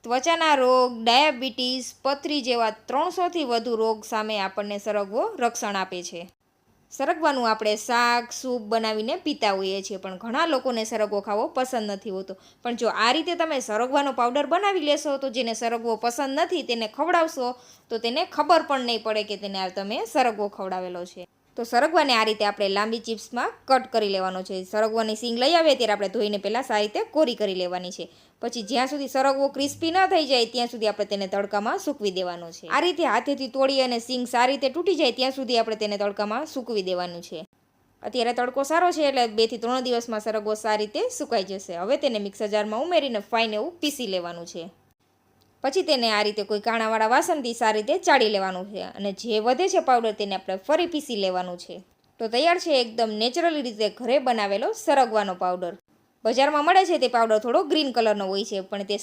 ત્વચાના રોગ, ડાયાબિટીસ, પથરી જેવા 300થી વધુ રોગ સામે આપણને સરગવો રક્ષણ આપે છે. સરગવાનું આપણે શાક, સૂપ બનાવીને પીતા હોઈએ છીએ, પણ ઘણા લોકોને સરગવો ખાવો પસંદ નથી હોતો. પણ જો આ રીતે તમે સરગવાનો પાવડર બનાવી લેશો તો જેને સરગવો પસંદ નથી તેને ખવડાવશો તો તેને ખબર પણ નહીં પડે કે તેને તમે સરગવો ખવડાવેલો છે. તો સરગવાને આ રીતે આપણે લાંબી ચિપ્સમાં કટ કરી લેવાનો છે. સરગવાની સીંગ લઈ આવીએ ત્યારે આપણે ધોઈને પહેલાં સારી રીતે કોરી કરી લેવાની છે. પછી જ્યાં સુધી સરગવો ક્રિસ્પી ન થઈ જાય ત્યાં સુધી આપણે તેને તડકામાં સૂકવી દેવાનો છે. આ રીતે હાથેથી તોડી અને સીંગ સારી રીતે તૂટી જાય ત્યાં સુધી આપણે તેને તડકામાં સૂકવી દેવાનું છે. અત્યારે તડકો સારો છે એટલે 2 થી 3 દિવસમાં સરગવો સારી રીતે સુકાઈ જશે. હવે તેને મિક્સર જારમાં ઉમેરીને ફાઇન એવું પીસી લેવાનું છે. પછી તેને આ રીતે કોઈ કાણાવાળા વાસણથી સારી રીતે ચાળી લેવાનું છે અને જે વધે છે પાવડર તેને આપણે ફરી પીસી લેવાનું છે. તો તૈયાર છે એકદમ નેચરલી રીતે ઘરે બનાવેલો સરગવાનો પાવડર. બજારમાં મળે છે તે પાવડર થોડો ગ્રીન કલરનો હોય છે, પણ તે